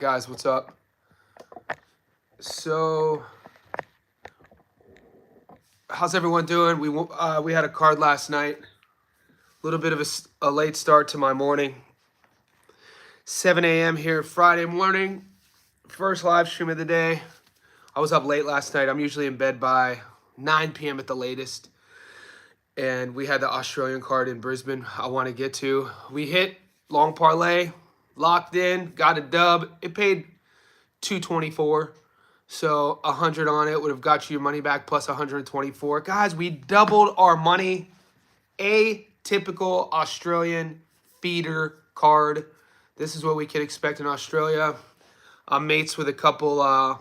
Guys, what's up? So, how's everyone doing? We had a card last night. A little bit of a late start to my morning. 7 a.m. here Friday morning. First live stream of the day. I was up late last night. I'm usually in bed by 9 p.m. at the latest. And we had the Australian card in Brisbane I want to get to. We hit long parlay, locked in, got a dub. It paid $224. So 100 on it would have got you your money back plus 124. Guys, we doubled our money. A typical Australian feeder card. This is what we can expect in Australia. I'm mates with a couple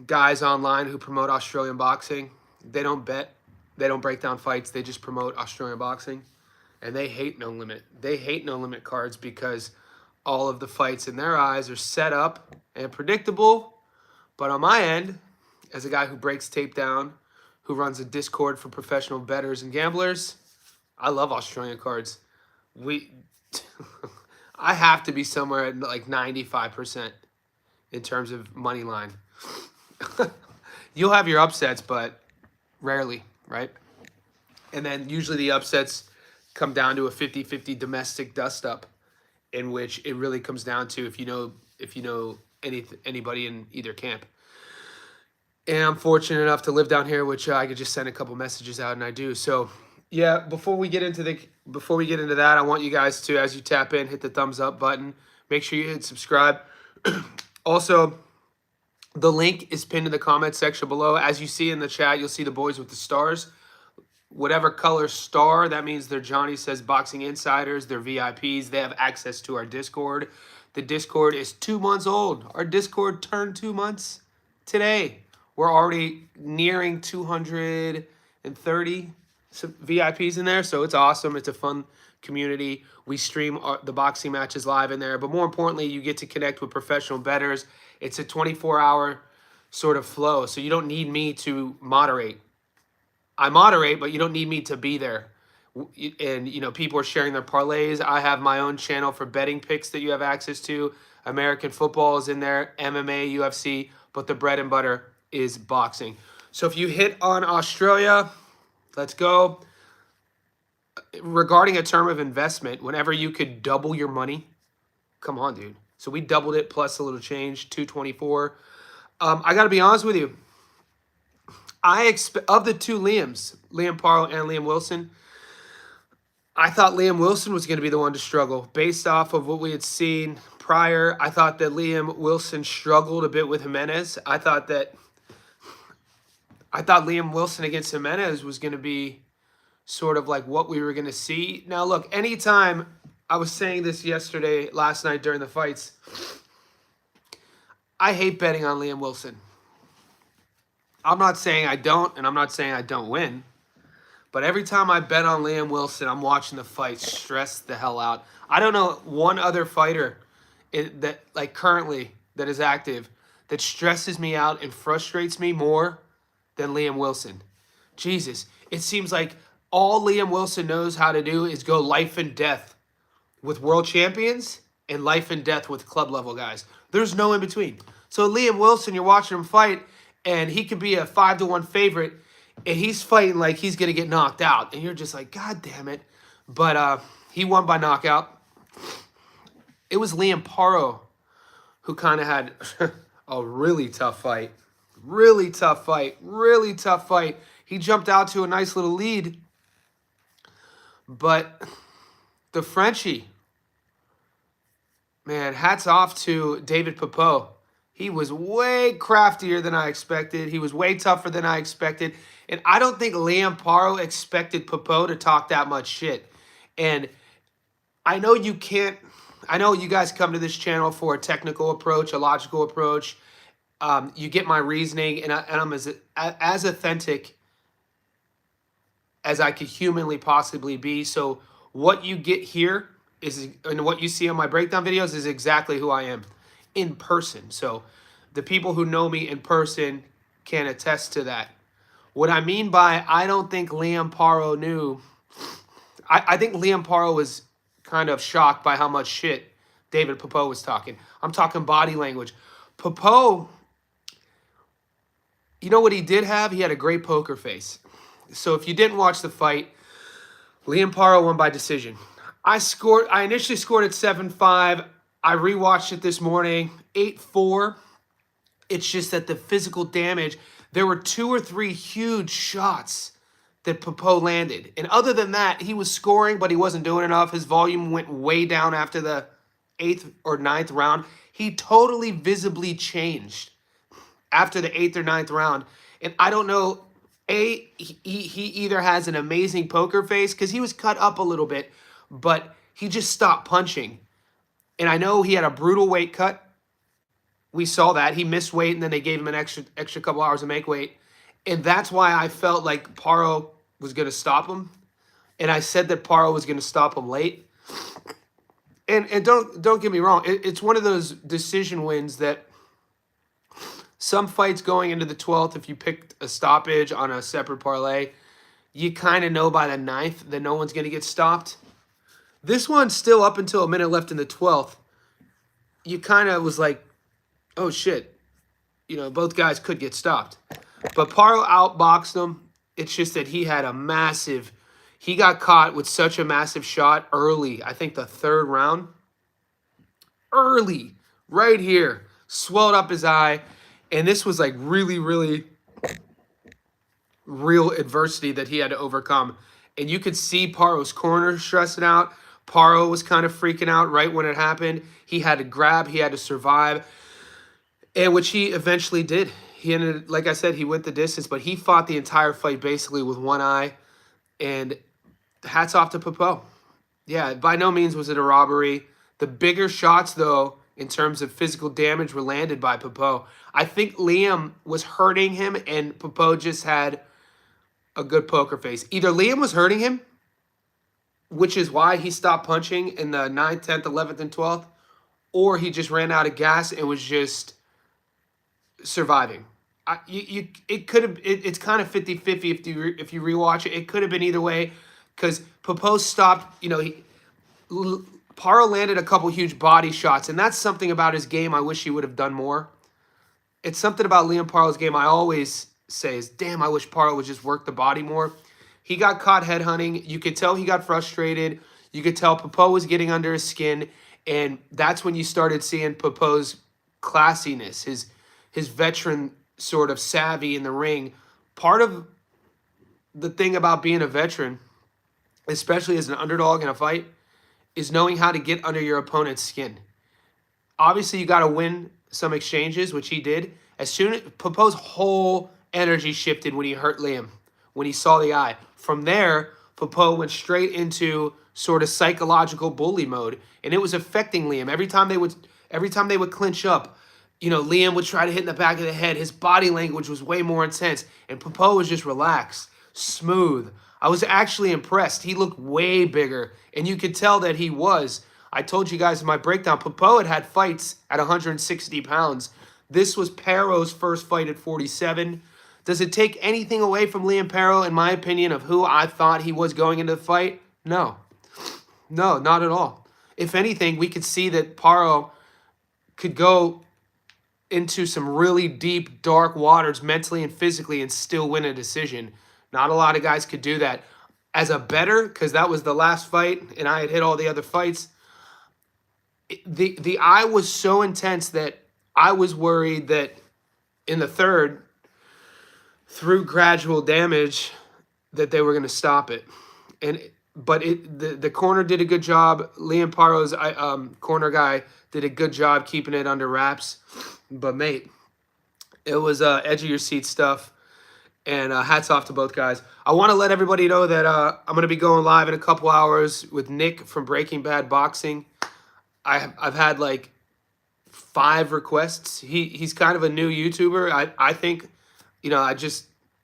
guys online who promote Australian boxing. They don't bet. They don't break down fights. They just promote Australian boxing. And they hate No Limit. They hate No Limit cards because all of the fights in their eyes are set up and predictable. But on my end, as a guy who breaks tape down, who runs a Discord for professional bettors and gamblers, I love Australian cards. I have to be somewhere at like 95% in terms of money line. You'll have your upsets, but rarely, right? And then usually the upsets come down to a 50-50 domestic dust-up, in which it really comes down to if you know anybody in either camp. And I'm fortunate enough to live down here, which I could just send a couple messages out, and I do. So, yeah, before we get into that, I want you guys to, as you tap in, hit the thumbs up button. Make sure you hit subscribe. Also, the link is pinned in the comment section below. As you see in the chat, you'll see the boys with the stars. Whatever color star, that means they're Johnny Says Boxing Insiders. They're VIPs. They have access to our Discord. The Discord is 2 months old. Our Discord turned 2 months today. We're already nearing 230 VIPs in there, so it's awesome. It's a fun community. We stream the boxing matches live in there, but more importantly, you get to connect with professional bettors. It's a 24-hour sort of flow, so you don't need me to moderate. I moderate, but you don't need me to be there. And, people are sharing their parlays. I have my own channel for betting picks that you have access to. American football is in there, MMA, UFC, but the bread and butter is boxing. So if you hit on Australia, let's go. Regarding a term of investment, whenever you could double your money, come on, dude. So we doubled it plus a little change, 224. I got to be honest with you. I expect of the two Liams, Liam Paro and Liam Wilson, I thought Liam Wilson was going to be the one to struggle. Based off of what we had seen prior, I thought that Liam Wilson struggled a bit with Jimenez. I thought Liam Wilson against Jimenez was going to be sort of like what we were going to see. Now, look, anytime, I was saying this last night during the fights, I hate betting on Liam Wilson. I'm not saying I don't, and I'm not saying I don't win. But every time I bet on Liam Wilson, I'm watching the fight stress the hell out. I don't know one other fighter that currently that is active that stresses me out and frustrates me more than Liam Wilson. Jesus, it seems like all Liam Wilson knows how to do is go life and death with world champions and life and death with club level guys. There's no in between. So Liam Wilson, you're watching him fight, and he could be a 5-1 favorite, and he's fighting like he's going to get knocked out. And you're just like, God damn it. But he won by knockout. It was Liam Paro who kind of had a really tough fight. Really tough fight. Really tough fight. He jumped out to a nice little lead. But the Frenchie, man, hats off to David Papo. He was way craftier than I expected. He was way tougher than I expected. And I don't think Liam Paro expected Papo to talk that much shit. And I know you can't, I know you guys come to this channel for a technical approach, a logical approach. You get my reasoning, and I'm as authentic as I could humanly possibly be. So what you get here is, and what you see on my breakdown videos is exactly who I am in person. So the people who know me in person can attest to that. What I mean by I don't think Liam Paro knew, I think Liam Paro was kind of shocked by how much shit David Papo was talking. I'm talking body language. Papo, you know what he did have? He had a great poker face. So if you didn't watch the fight, Liam Paro won by decision. I initially scored at 7-5. I rewatched it this morning, 8-4. It's just that the physical damage, there were 2 or 3 huge shots that Papo landed. And other than that, he was scoring, but he wasn't doing enough. His volume went way down after the 8th or 9th round. He totally visibly changed after the 8th or 9th round. And I don't know, he either has an amazing poker face, because he was cut up a little bit, but he just stopped punching. And I know he had a brutal weight cut. We saw that. He missed weight, and then they gave him an extra couple hours to make weight. And that's why I felt like Paro was going to stop him. And I said that Paro was going to stop him late. And don't get me wrong. It's one of those decision wins that some fights going into the 12th, if you picked a stoppage on a separate parlay, you kind of know by the 9th that no one's going to get stopped. This one, still up until a minute left in the 12th, you kind of was like, oh, shit. You know, both guys could get stopped. But Paro outboxed him. It's just that he had a massive... He got caught with such a massive shot early. I think the 3rd round. Early. Right here. Swelled up his eye. And this was like really, really real adversity that he had to overcome. And you could see Paro's corner stressing out. Paro was kind of freaking out right when it happened. He had to grab. He had to survive. And which he eventually did. He ended, like I said, he went the distance. But he fought the entire fight basically with one eye. And hats off to Papo. Yeah, by no means was it a robbery. The bigger shots, though, in terms of physical damage, were landed by Papo. I think Liam was hurting him, and Papo just had a good poker face. Either Liam was hurting him, which is why he stopped punching in the 9th, 10th, 11th, and 12th, or he just ran out of gas and was just surviving. It could have. It's kind of 50-50 if you rewatch it. It could have been either way, because Papo stopped. You know, Paro landed a couple huge body shots, and that's something about his game I wish he would have done more. It's something about Liam Paro's game I always say is, damn, I wish Paro would just work the body more. He got caught headhunting. You could tell he got frustrated. You could tell Papo was getting under his skin, and that's when you started seeing Papo's classiness, his veteran sort of savvy in the ring. Part of the thing about being a veteran, especially as an underdog in a fight, is knowing how to get under your opponent's skin. Obviously, you got to win some exchanges, which he did. As soon as Papo's whole energy shifted when he hurt Liam, when he saw the eye. From there, Papo went straight into sort of psychological bully mode, and it was affecting Liam. Every time they would clinch up, you know, Liam would try to hit in the back of the head. His body language was way more intense, and Papo was just relaxed, smooth. I was actually impressed. He looked way bigger, and you could tell that he was. I told you guys in my breakdown, Papo had fights at 160 pounds. This was Paro's first fight at 47. Does it take anything away from Liam Paro, in my opinion, of who I thought he was going into the fight? No. No, not at all. If anything, we could see that Paro could go into some really deep, dark waters mentally and physically and still win a decision. Not a lot of guys could do that. As a bettor, because that was the last fight and I had hit all the other fights, the eye was so intense that I was worried that in the 3rd, through gradual damage, that they were going to stop it. But the corner did a good job. Liam Paro's corner guy did a good job keeping it under wraps. But, mate, it was edge of your seat stuff. And hats off to both guys. I want to let everybody know that I'm going to be going live in a couple hours with Nick from Breaking Bad Boxing. I've had like 5 requests. He's kind of a new YouTuber. I think, you know,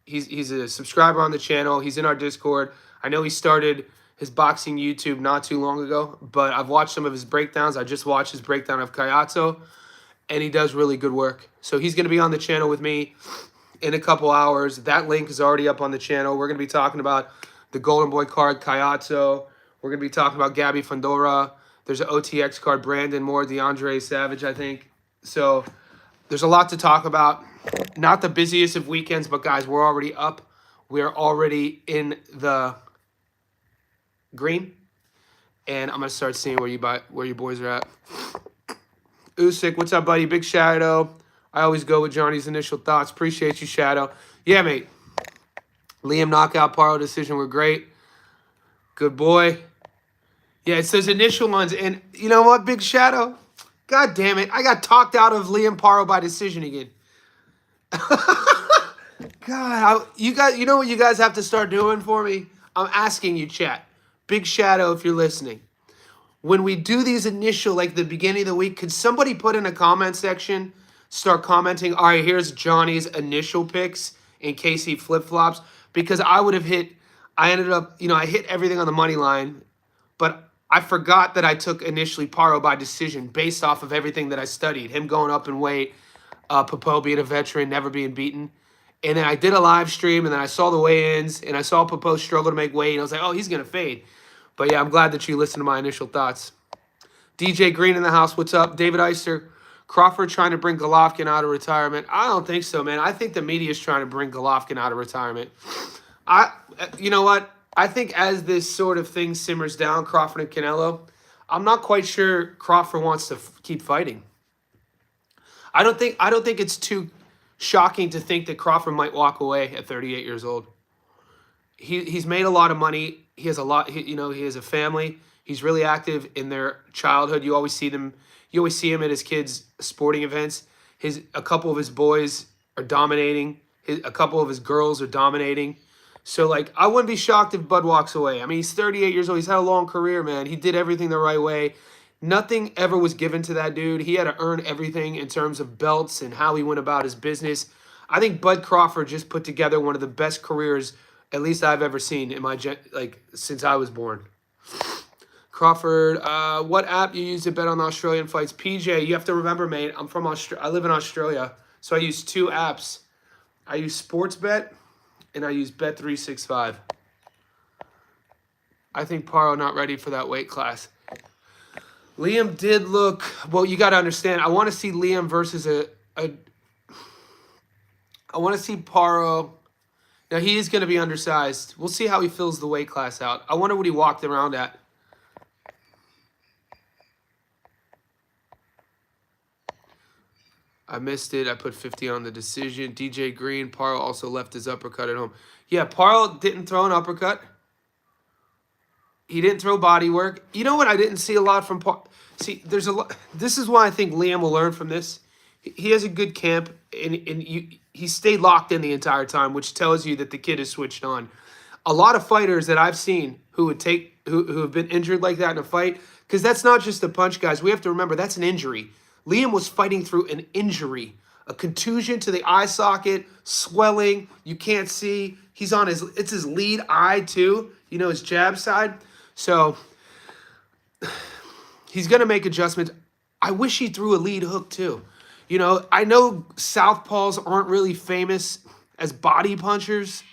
he's a subscriber on the channel. He's in our Discord. I know he started his boxing YouTube not too long ago, but I've watched some of his breakdowns. I just watched his breakdown of Kayatso, and he does really good work. So he's going to be on the channel with me in a couple hours. That link is already up on the channel. We're going to be talking about the Golden Boy card, Kayatso. We're going to be talking about Gabby Fundora. There's an OTX card, Brandon Moore, DeAndre Savage, I think. So there's a lot to talk about. Not the busiest of weekends, but guys, we're already up. We're already in the green. And I'm going to start seeing where your boys are at. Usyk, what's up, buddy? Big Shadow. I always go with Johnny's initial thoughts. Appreciate you, Shadow. Yeah, mate. Liam knockout, Paro decision were great. Good boy. Yeah, it says initial ones. And you know what, Big Shadow? God damn it. I got talked out of Liam Paro by decision again. God, you know what you guys have to start doing for me? I'm asking you, chat. Big Shadow, if you're listening. When we do these initial, like the beginning of the week, could somebody put in a comment section, start commenting, all right, here's Johnny's initial picks in case he flip-flops? Because I would have I ended up, I hit everything on the money line, but I forgot that I took initially Paro by decision based off of everything that I studied. Him going up in weight, Papo being a veteran, never being beaten. And then I did a live stream, and then I saw the weigh-ins, and I saw Papo struggle to make weight, and I was like, oh, he's going to fade. But yeah, I'm glad that you listened to my initial thoughts. DJ Green in the house, what's up? David Eister, Crawford trying to bring Golovkin out of retirement. I don't think so, man. I think the media is trying to bring Golovkin out of retirement. You know what? I think as this sort of thing simmers down, Crawford and Canelo, I'm not quite sure Crawford wants to keep fighting. I don't think it's too shocking to think that Crawford might walk away at 38 years old. He's made a lot of money. He has a lot. He has a family. He's really active in their childhood. You always see him at his kids' sporting events. A couple of his boys are dominating. A couple of his girls are dominating. So, like, I wouldn't be shocked if Bud walks away. I mean, he's 38 years old. He's had a long career, man. He did everything the right way. Nothing ever was given to that dude. He had to earn everything in terms of belts and how he went about his business. I think Bud Crawford just put together one of the best careers, at least I've ever seen in since I was born. Crawford, what app you use to bet on Australian fights? PJ, you have to remember, mate, I'm from Australia. I live in Australia, so I use two apps. I use Sportsbet, and I use Bet365. I think Paro not ready for that weight class. Liam did look, well, you got to understand, I want to see Liam versus I want to see Paro. Now, he is going to be undersized. We'll see how he fills the weight class out. I wonder what he walked around at. I missed it. I put 50 on the decision. DJ Green, Paro also left his uppercut at home. Yeah, Paro didn't throw an uppercut. He didn't throw body work. You know what I didn't see a lot from Paro? See, there's a lot. This is why I think Liam will learn from this. He has a good camp, and he stayed locked in the entire time, which tells you that the kid is switched on. A lot of fighters that I've seen who have been injured like that in a fight, because that's not just a punch, guys. We have to remember that's an injury. Liam was fighting through an injury, a contusion to the eye socket, swelling. You can't see. It's his lead eye too, his jab side. So he's going to make adjustments. I wish he threw a lead hook too. I know southpaws aren't really famous as body punchers.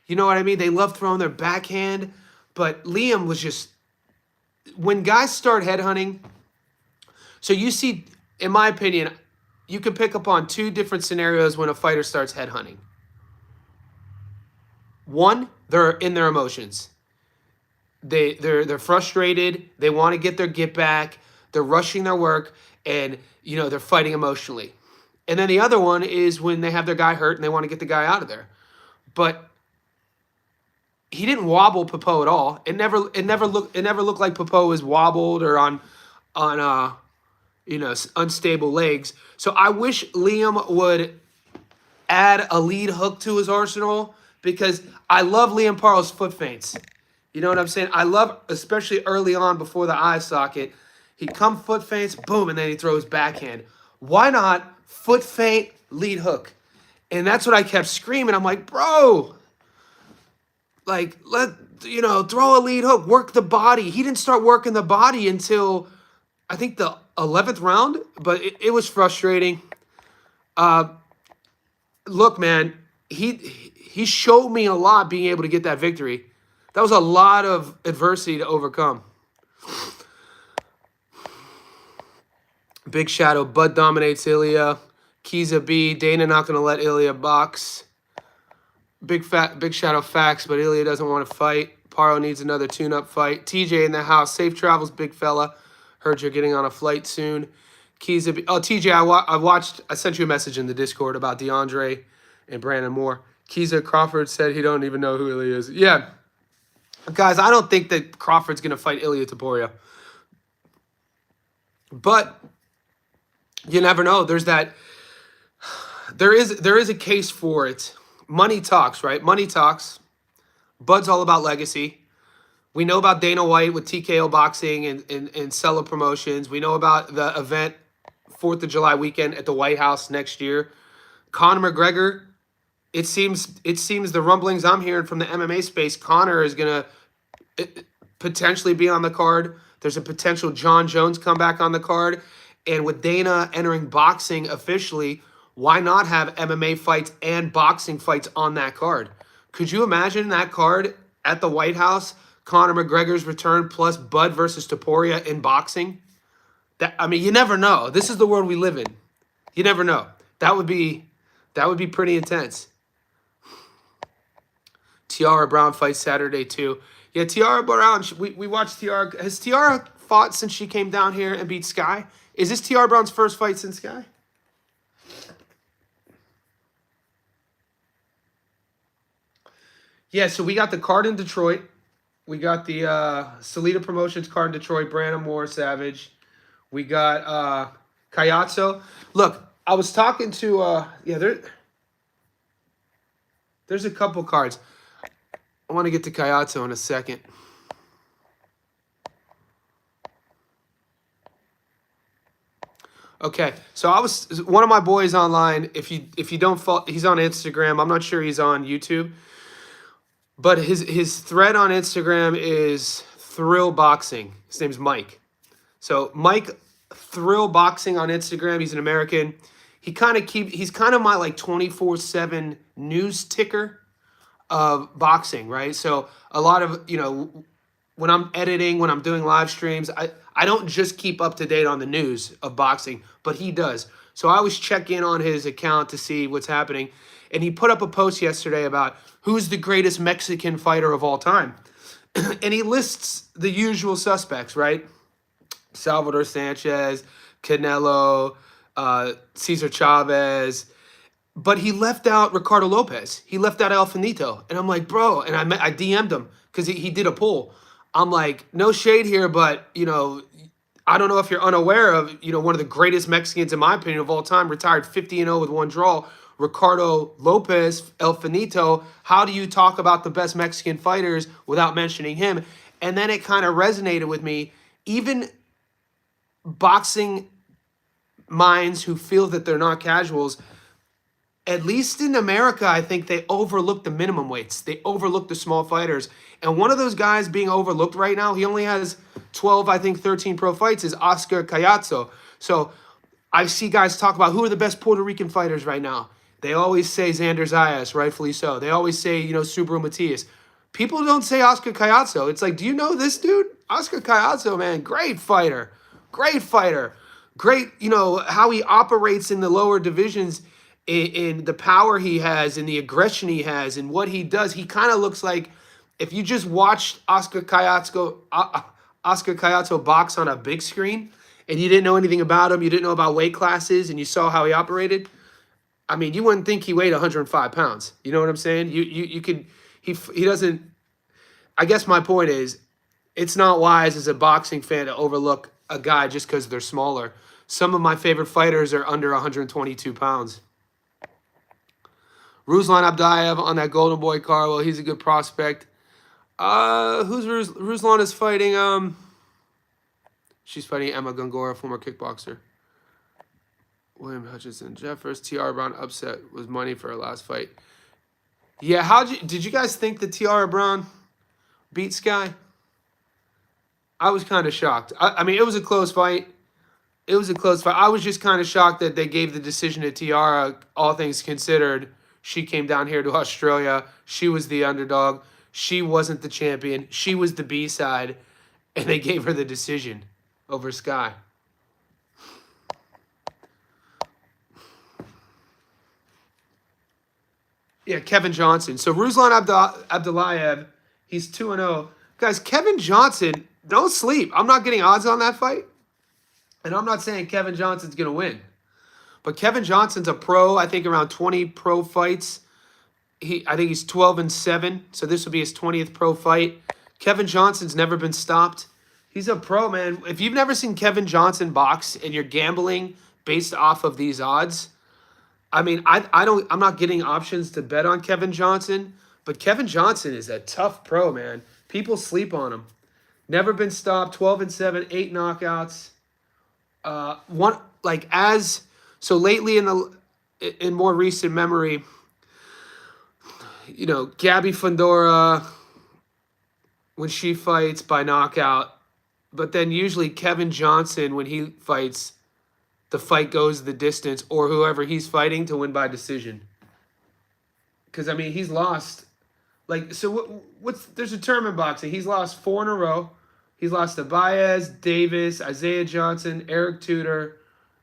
You know what I mean? They love throwing their backhand. But Liam was just, when guys start headhunting, so you see, in my opinion, you can pick up on two different scenarios when a fighter starts headhunting. One, they're in their emotions. They're frustrated. They want to get their get back. They're rushing their work, and they're fighting emotionally. And then the other one is when they have their guy hurt and they want to get the guy out of there. But he didn't wobble Papo at all. It never looked like Papo was wobbled or on unstable legs. So I wish Liam would add a lead hook to his arsenal, because I love Liam Paro's foot feints. You know what I'm saying? I love, especially early on before the eye socket, he'd come foot feints, boom, and then he throws backhand. Why not foot feint, lead hook? And that's what I kept screaming. I'm like, bro, like, throw a lead hook, work the body. He didn't start working the body until, I think, the 11th round, but it was frustrating. Look, man, he showed me a lot being able to get that victory. That was a lot of adversity to overcome. Big Shadow, Bud dominates Ilya. Kiza B, Dana not going to let Ilya box. Big Shadow facts, but Ilya doesn't want to fight. Paro needs another tune-up fight. TJ in the house. Safe travels, big fella. Heard you're getting on a flight soon. Kiza B. Oh, TJ, I watched. I sent you a message in the Discord about DeAndre and Brandon Moore. Kiza Crawford said he don't even know who Ilya is. Yeah. Guys, I don't think that Crawford's going to fight Ilya Taporia. But you never know. There's that. There is a case for it. Money talks, right? Money talks. Bud's all about legacy. We know about Dana White with TKO Boxing and Sella Promotions. We know about the event 4th of July weekend at the White House next year. Conor McGregor, it seems the rumblings I'm hearing from the MMA space, Conor is going to potentially be on the card. There's a potential John Jones comeback on the card. And with Dana entering boxing officially, why not have MMA fights and boxing fights on that card? Could you imagine that card at the White House, Conor McGregor's return plus Bud versus Taporia in boxing? I mean, you never know. This is the world we live in. You never know. That would be pretty intense. Tiara Brown fights Saturday too. Yeah, Tiara Brown. We watched Tiara. Has Tiara fought since she came down here and beat Sky? Is this Tiara Brown's first fight since Sky? Yeah, so we got the card in Detroit. We got the Salida Promotions card in Detroit. Brandon Moore, Savage. We got Kayatso. Look, I was talking to there's a couple cards. I want to get to Kayatso in a second. Okay, so one of my boys online. If you don't follow, he's on Instagram. I'm not sure he's on YouTube, but his thread on Instagram is Thrill Boxing. His name's Mike. So Mike Thrill Boxing on Instagram. He's an American. He's kind of my like 24/7 news ticker of boxing, right? So a lot of, when I'm editing, when I'm doing live streams, I don't just keep up to date on the news of boxing, but he does. So I always check in on his account to see what's happening. And he put up a post yesterday about who's the greatest Mexican fighter of all time. And he lists the usual suspects, right? Salvador Sanchez, Canelo, Cesar Chavez. But he left out Ricardo Lopez. He left out El Finito. And I'm like, bro, and I DM'd him because he did a poll. I'm like, no shade here, but, I don't know if you're unaware of, one of the greatest Mexicans, in my opinion, of all time, retired 50-0 with one draw, Ricardo Lopez, El Finito. How do you talk about the best Mexican fighters without mentioning him? And then it kind of resonated with me. Even boxing minds who feel that they're not casuals, at least in America, I think they overlook the minimum weights. They overlook the small fighters. And one of those guys being overlooked right now, he only has 12, I think 13 pro fights, is Oscar Cayazzo. So I see guys talk about who are the best Puerto Rican fighters right now. They always say Xander Zayas, rightfully so. They always say, Subaru Matias. People don't say Oscar Cayazzo. It's like, do you know this dude? Oscar Cayazzo, man, great fighter. Great fighter. Great, how he operates in the lower divisions, in the power he has, in the aggression he has, and what he does. He kind of looks like, if you just watched Oscar Cayazzo box on a big screen, and you didn't know anything about him, you didn't know about weight classes, and you saw how he operated, I mean, you wouldn't think he weighed 105 pounds. You know what I'm saying? You could, he doesn't, I guess my point is, it's not wise as a boxing fan to overlook a guy just because they're smaller. Some of my favorite fighters are under 122 pounds. Ruslan Abdaev on that Golden Boy card. Well, he's a good prospect. Who's Ruslan is fighting? She's fighting Emma Gongora, former kickboxer. William Hutchinson, Jeffers, Tiara Brown upset was money for her last fight. Yeah, did you guys think that Tiara Brown beat Sky? I was kind of shocked. I mean, it was a close fight. It was a close fight. I was just kind of shocked that they gave the decision to Tiara, all things considered. She came down here to Australia. She was the underdog. She wasn't the champion. She was the B-side. And they gave her the decision over Sky. Yeah, Kevin Johnson. So Ruslan Abdullayev, he's 2-0. Guys, Kevin Johnson, don't sleep. I'm not getting odds on that fight. And I'm not saying Kevin Johnson's going to win. But Kevin Johnson's a pro, I think around 20 pro fights. I think he's 12-7, so this will be his 20th pro fight. Kevin Johnson's never been stopped. He's a pro, man. If you've never seen Kevin Johnson box and you're gambling based off of these odds, I mean, I'm not getting options to bet on Kevin Johnson, but Kevin Johnson is a tough pro, man. People sleep on him. Never been stopped, 12-7, 8 knockouts. So lately in more recent memory, you know, Gabby Fundora, when she fights by knockout, but then usually Kevin Johnson, when he fights, the fight goes the distance, or whoever he's fighting to win by decision. Because, I mean, he's lost. Like, so there's a term in boxing. He's lost 4 in a row. He's lost to Baez, Davis, Isaiah Johnson, Eric Tudor,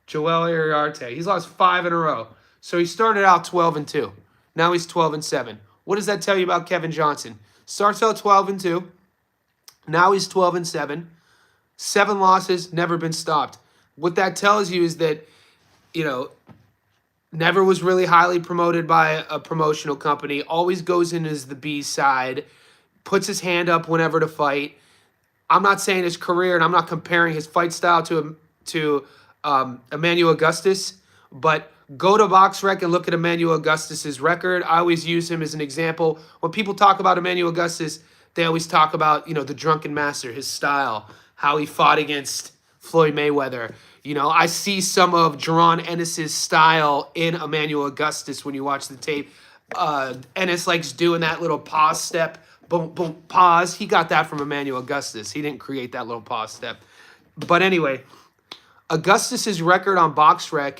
Joel Iriarte. He's lost 5 in a row. So he started out 12-2. Now he's 12-7. What does that tell you about Kevin Johnson? Starts out 12-2. Now he's 12-7. 7 losses, never been stopped. What that tells you is that, you know, never was really highly promoted by a promotional company. Always goes in as the B side. Puts his hand up whenever to fight. I'm not saying his career, and I'm not comparing his fight style to Emmanuel Augustus, but go to BoxRec and look at Emmanuel Augustus's record. I always use him as an example. When people talk about Emmanuel Augustus, they always talk about, you know, the drunken master, his style, how he fought against Floyd Mayweather. You know, I see some of Jaron Ennis's style in Emmanuel Augustus when you watch the tape. Ennis likes doing that little pause step, boom, boom, pause. He got that from Emmanuel Augustus. He didn't create that little pause step. But anyway, Augustus's record on BoxRec,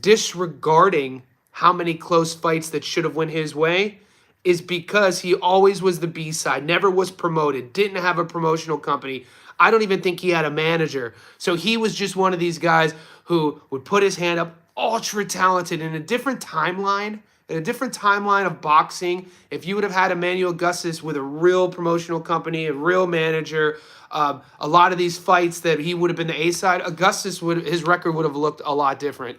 disregarding how many close fights that should have went his way, is because he always was the B side, never was promoted, didn't have a promotional company. I don't even think he had a manager. So he was just one of these guys who would put his hand up, ultra talented in a different timeline, of boxing. If you would have had Emmanuel Augustus with a real promotional company, a real manager, a lot of these fights that he would have been the A side, his record would have looked a lot different.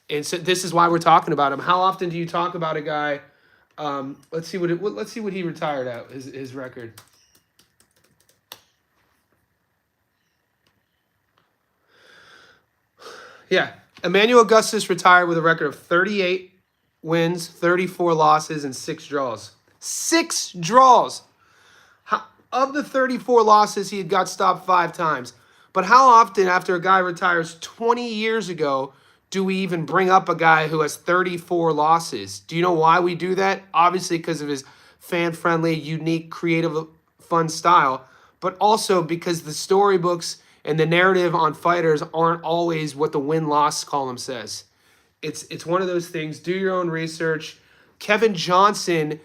And so this is why we're talking about him. How often do you talk about a guy? Let's see what he retired at, his record. Yeah, Emmanuel Augustus retired with a record of 38 wins, 34 losses, and 6 draws. 6 draws! Of the 34 losses, he had got stopped 5 times. But how often, after a guy retires 20 years ago, do we even bring up a guy who has 34 losses? Do you know why we do that? Obviously because of his fan-friendly, unique, creative, fun style, but also because the storybooks and the narrative on fighters aren't always what the win-loss column says. It's one of those things. Do your own research. Kevin Johnson,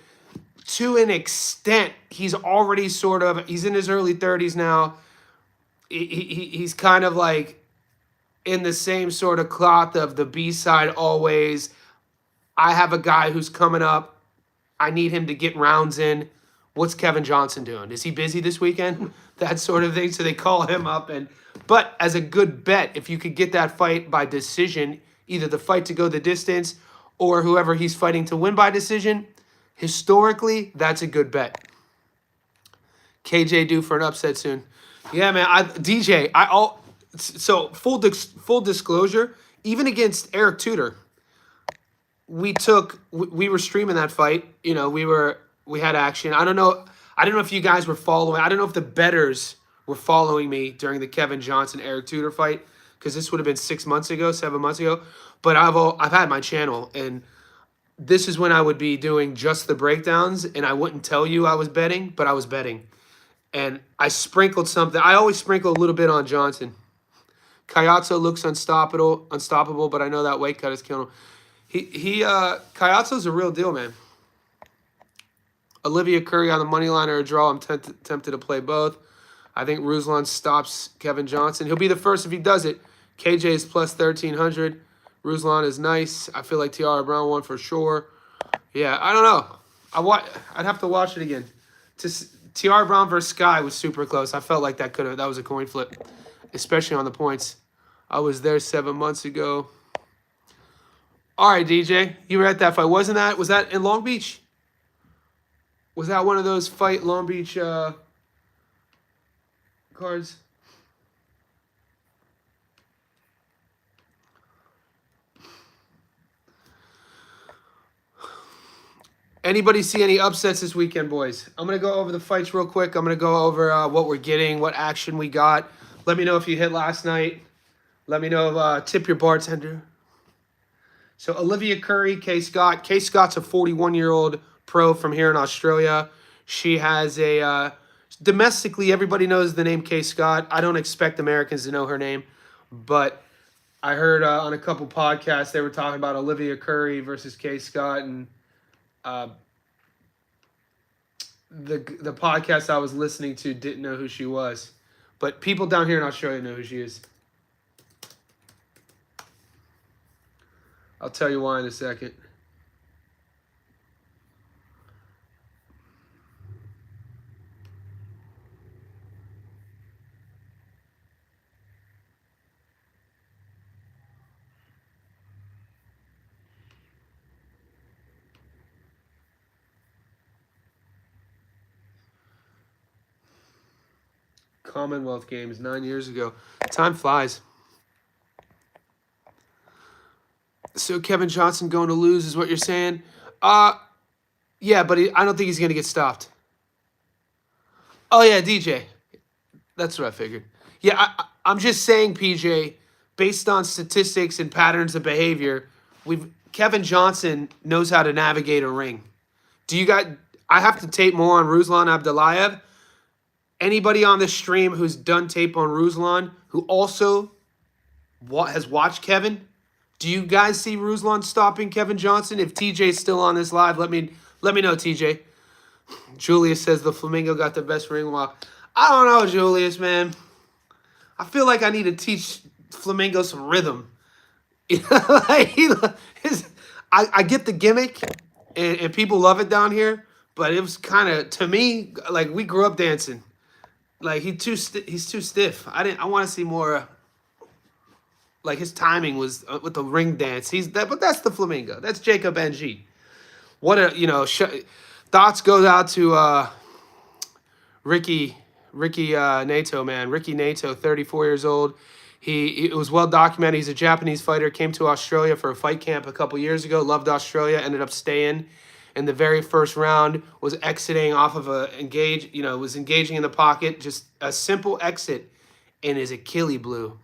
to an extent, he's already he's in his early 30s now. He's kind of like in the same sort of cloth of the B-side always. I have a guy who's coming up. I need him to get rounds in. What's Kevin Johnson doing? Is he busy this weekend? That sort of thing. So they call him up. But as a good bet, if you could get that fight by decision, either the fight to go the distance or whoever he's fighting to win by decision, historically, that's a good KJ due for an upset soon. Yeah, man. So full disclosure, even against Eric Tudor, we were streaming that fight. You know, we had action. I don't know if you guys were following. I don't know if the bettors were following me during the Kevin Johnson Eric Tudor fight, because this would have been 7 months ago. But I've had my channel, and this is when I would be doing just the breakdowns, and I wouldn't tell you I was betting, but I was betting. And I sprinkled something. I always sprinkle a little bit on Johnson. Kayatso looks unstoppable, but I know that weight cut is killing him. Kayatso's a real deal, man. Olivia Curry on the money line or a draw. I'm tempted to play both. I think Ruslan stops Kevin Johnson. He'll be the first if he does it. KJ is plus 1,300. Ruslan is nice. I feel like Tiara Brown won for sure. Yeah, I don't know. I'd have to watch it again. TR Brown versus Sky was super close. I felt like that was a coin flip, especially on the points. I was there 7 months ago. All right, DJ, you were at that fight. Was that in Long Beach? Was that one of those fight Long Beach cards? Anybody see any upsets this weekend, boys? I'm going to go over the fights real quick. I'm going to go over what we're getting, what action we got. Let me know if you hit last night. Let me know, tip your bartender. So Olivia Curry, Kay Scott. Kay Scott's a 41-year-old pro from here in Australia. She has domestically, everybody knows the name Kay Scott. I don't expect Americans to know her name, but I heard on a couple podcasts they were talking about Olivia Curry versus Kay Scott, and the podcast I was listening to didn't know who she was, but people down here in Australia know who she is. I'll tell you why in a second. Commonwealth Games 9 years ago. Time flies. So Kevin Johnson going to lose is what you're saying? Yeah, but I don't think he's going to get stopped. Oh, yeah, DJ. That's what I figured. Yeah, I'm just saying, PJ, based on statistics and patterns of behavior, Kevin Johnson knows how to navigate a ring. I have to tape more on Ruslan Abdullayev. Anybody on the stream who's done tape on Ruslan, who also has watched Kevin, do you guys see Ruslan stopping Kevin Johnson? If TJ's still on this live, let me know, TJ. Julius says the Flamingo got the best ring walk. I don't know, Julius, man. I feel like I need to teach Flamingo some rhythm. I get the gimmick, and people love it down here, but it was kind of, to me, like we grew up dancing. Like he's too stiff. I want to see more. Like his timing was with the ring dance. But that's the Flamingo. That's Jacob NG. What thoughts goes out to Ricky Nato, man. Ricky Nato, 34 years old. It was well documented. He's a Japanese fighter. Came to Australia for a fight camp a couple years ago. Loved Australia. Ended up staying in the very first round. Was exiting off of was engaging in the pocket. Just a simple exit, and his Achilles blew.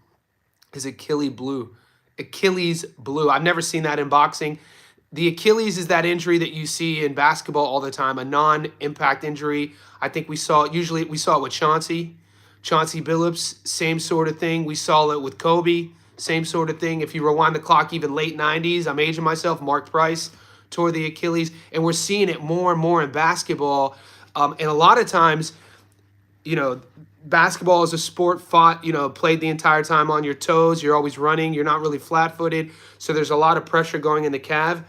Achilles blew. I've never seen that in boxing. The Achilles is that injury that you see in basketball all the time, a non-impact injury. I think we saw it with Chauncey Billups, same sort of thing. We saw it with Kobe, same sort of thing. If you rewind the clock, even late 90s, I'm aging myself, Mark Price tore the Achilles, and we're seeing it more and more in basketball. And a lot of times, basketball is a sport played the entire time on your toes. You're always running. You're not really flat-footed. So there's a lot of pressure going in the calf.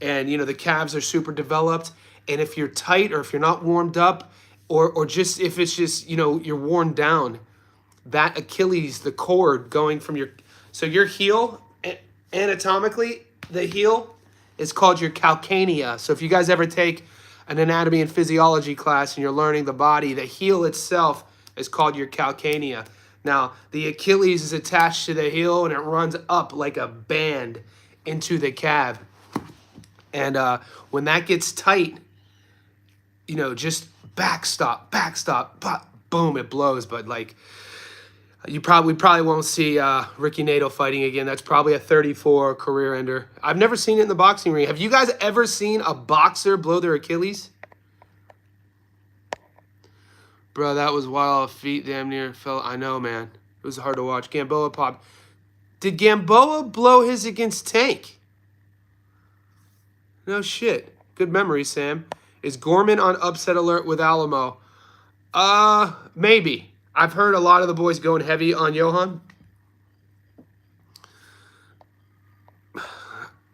And, the calves are super developed. And if you're tight or if you're not warmed up or just if it's just, you're worn down, that Achilles, the cord going from your heel, anatomically, the heel is called your calcanea. So if you guys ever take an anatomy and physiology class and you're learning the body, the heel itself is called your calcanea. Now, the Achilles is attached to the heel and it runs up like a band into the calf. And when that gets tight, just backstop, boom, it blows. But we probably won't see Ricky Nato fighting again. That's probably a 34 career ender. I've never seen it in the boxing ring. Have you guys ever seen a boxer blow their Achilles? Bro, that was wild. Feet damn near fell. I know, man. It was hard to watch. Gamboa popped. Did Gamboa blow his against Tank? No shit. Good memory, Sam. Is Gorman on upset alert with Alamo? Maybe. I've heard a lot of the boys going heavy on Johan.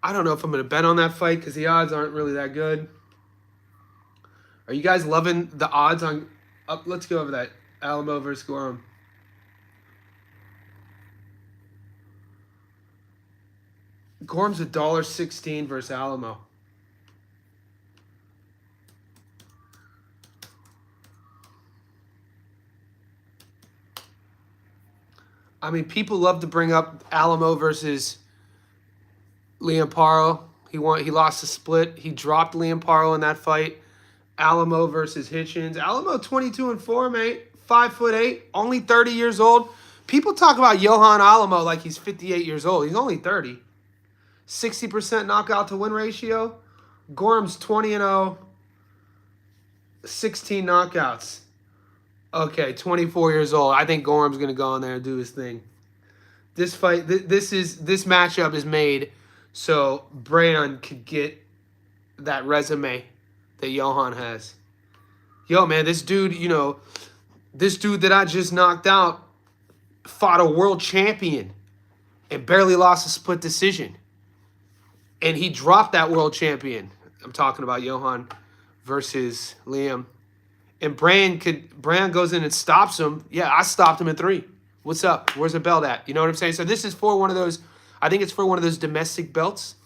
I don't know if I'm going to bet on that fight because the odds aren't really that good. Are you guys loving the odds on... let's go over that. Alamo versus Gorham. Gorham's $1.16 versus Alamo. I mean, people love to bring up Alamo versus Liam Paro. He lost the split. He dropped Liam Paro in that fight. Alamo versus Hitchens. Alamo 22-4, mate. 5'8", only 30 years old. People talk about Johan Alamo like he's 58 years old. He's only 30. 60% knockout to win ratio. Gorham's 20-0. 16 knockouts. Okay, 24 years old. I think Gorham's gonna go in there and do his thing. This fight, this matchup is made so Bran could get that resume that Johan has. Yo, man, this dude, this dude that I just knocked out fought a world champion and barely lost a split decision. And he dropped that world champion. I'm talking about Johan versus Liam. And Bran goes in and stops him. Yeah, I stopped him in 3. What's up? Where's the belt at? You know what I'm saying? So this is for one of those, I think it's for one of those domestic belts.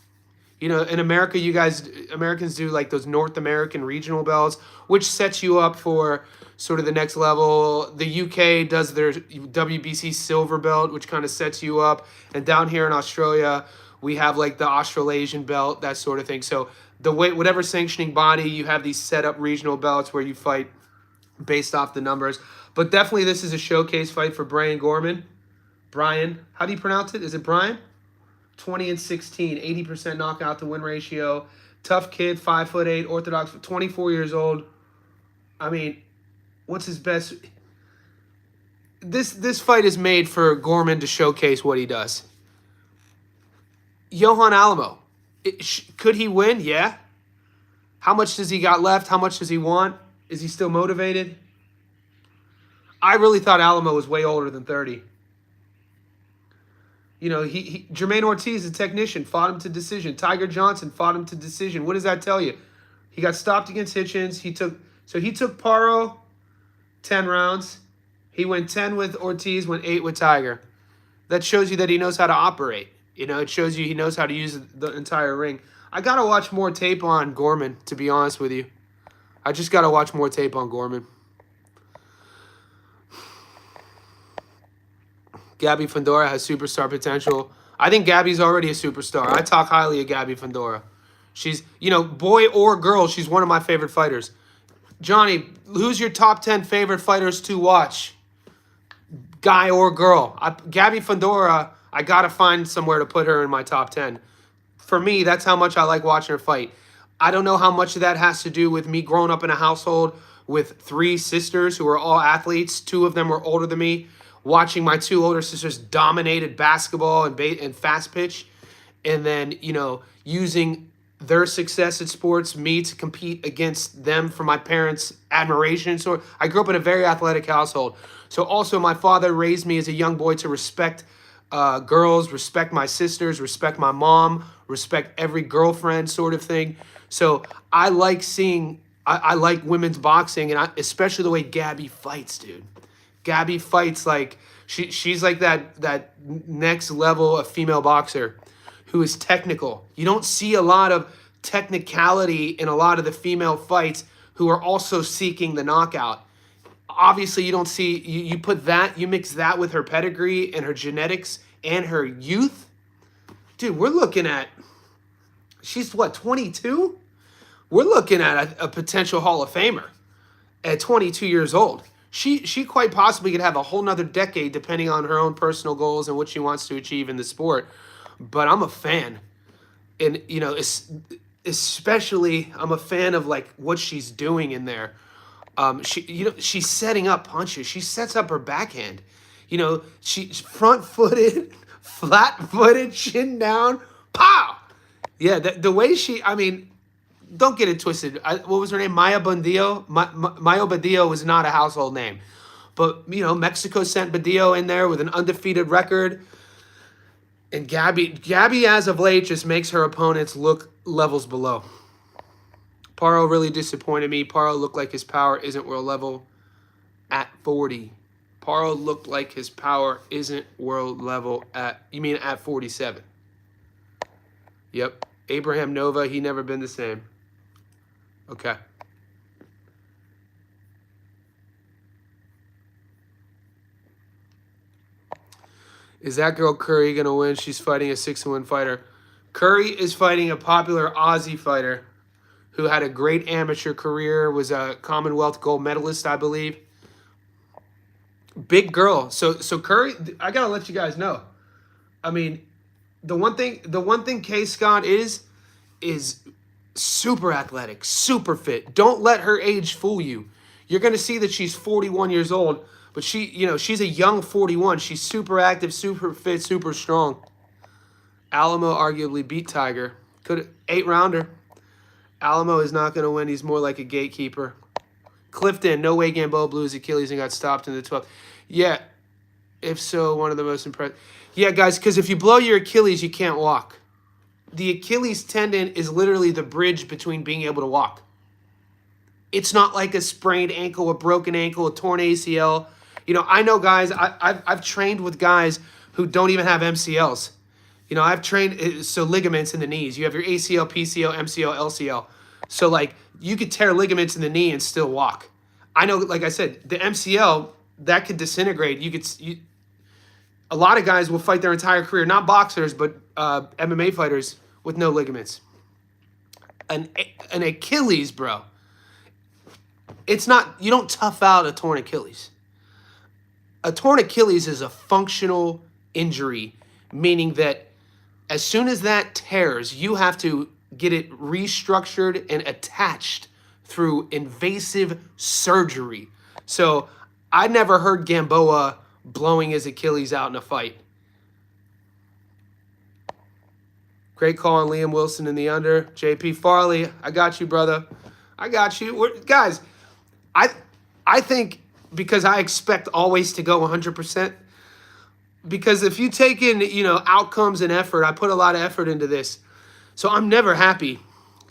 In America, Americans do like those North American regional belts, which sets you up for sort of the next level. The UK does their WBC silver belt, which kind of sets you up. And down here in Australia, we have like the Australasian belt, that sort of thing. So whatever sanctioning body, you have these set up regional belts where you fight based off the numbers. But definitely this is a showcase fight for Brian Gorman. Brian, how do you pronounce it? Is it Brian? 20-16, 80% knockout to win ratio. Tough kid, 5'8", orthodox, 24 years old. I mean, what's his best? This fight is made for Gorman to showcase what he does. Johan Alamo, could he win? Yeah. How much does he got left? How much does he want? Is he still motivated? I really thought Alamo was way older than 30. Jermaine Ortiz, a technician, fought him to decision. Tiger Johnson fought him to decision. What does that tell you? He got stopped against Hitchens. He took Paro 10 rounds. He went 10 with Ortiz, went 8 with Tiger. That shows you that he knows how to operate. It shows you he knows how to use the entire ring. I got to watch more tape on Gorman, to be honest with you. I just got to watch more tape on Gorman. Gabby Fondora has superstar potential. I think Gabby's already a superstar. I talk highly of Gabby Fondora. She's, boy or girl, she's one of my favorite fighters. Johnny, who's your top 10 favorite fighters to watch? Guy or girl? Gabby Fondora, I got to find somewhere to put her in my top 10. For me, that's how much I like watching her fight. I don't know how much of that has to do with me growing up in a household with 3 sisters who are all athletes. 2 of them were older than me. Watching my 2 older sisters dominated basketball and fast pitch. And then, using their success at sports, me to compete against them for my parents' admiration. So I grew up in a very athletic household. So also my father raised me as a young boy to respect girls, respect my sisters, respect my mom, respect every girlfriend sort of thing. So I like I like women's boxing, and especially the way Gabby fights, dude. Gabby fights like she's like that next level of female boxer who is technical. You don't see a lot of technicality in a lot of the female fights who are also seeking the knockout. Obviously, you don't see you mix that with her pedigree and her genetics and her youth. Dude, we're looking at she's what, 22? We're looking at a potential Hall of Famer at 22 years old. She quite possibly could have a whole nother decade depending on her own personal goals and what she wants to achieve in the sport. But I'm a fan. And, especially I'm a fan of like what she's doing in there. She's setting up punches. She sets up her backhand. She's front-footed, flat-footed, chin down, pow! Yeah, the way don't get it twisted. What was her name? Maya Bandillo? Maya Badillo was not a household name. But, Mexico sent Badillo in there with an undefeated record. And Gabby as of late just makes her opponents look levels below. Paro really disappointed me. Paro looked like his power isn't world level at 40. Paro looked like his power isn't world level at, you mean at 47? Yep. Abraham Nova, he never been the same. Okay. Is that girl Curry going to win? She's fighting a 6-1 fighter. Curry is fighting a popular Aussie fighter who had a great amateur career, was a Commonwealth gold medalist, I believe. Big girl. So Curry, I got to let you guys know. I mean, the one thing Kay Scott is super athletic, super fit. Don't let her age fool you. You're going to see that she's 41 years old, but she's a young 41. She's super active, super fit, super strong. Alamo arguably beat Tiger. Could 8-rounder. Alamo is not going to win. He's more like a gatekeeper. Clifton, no way Gamboa blew his Achilles and got stopped in the 12th. Yeah, if so, one of the most impressive. Yeah, guys, because if you blow your Achilles, you can't walk. The Achilles tendon is literally the bridge between being able to walk. It's not like a sprained ankle, a broken ankle, a torn ACL. I know guys, I've trained with guys who don't even have MCLs. I've trained, so ligaments in the knees. You have your ACL, PCL, MCL, LCL. So, like, you could tear ligaments in the knee and still walk. I know, like I said, the MCL, that could disintegrate. A lot of guys will fight their entire career, not boxers, but MMA fighters with no ligaments. An Achilles, bro. It's not, you don't tough out a torn Achilles. A torn Achilles is a functional injury, meaning that as soon as that tears, you have to get it restructured and attached through invasive surgery. So I never heard Gamboa blowing his Achilles out in a fight. Great call on Liam Wilson in the under. JP Farley, I got you, brother. I got you. Guys, I think because I expect always to go 100%, because if you take in, outcomes and effort, I put a lot of effort into this. So I'm never happy.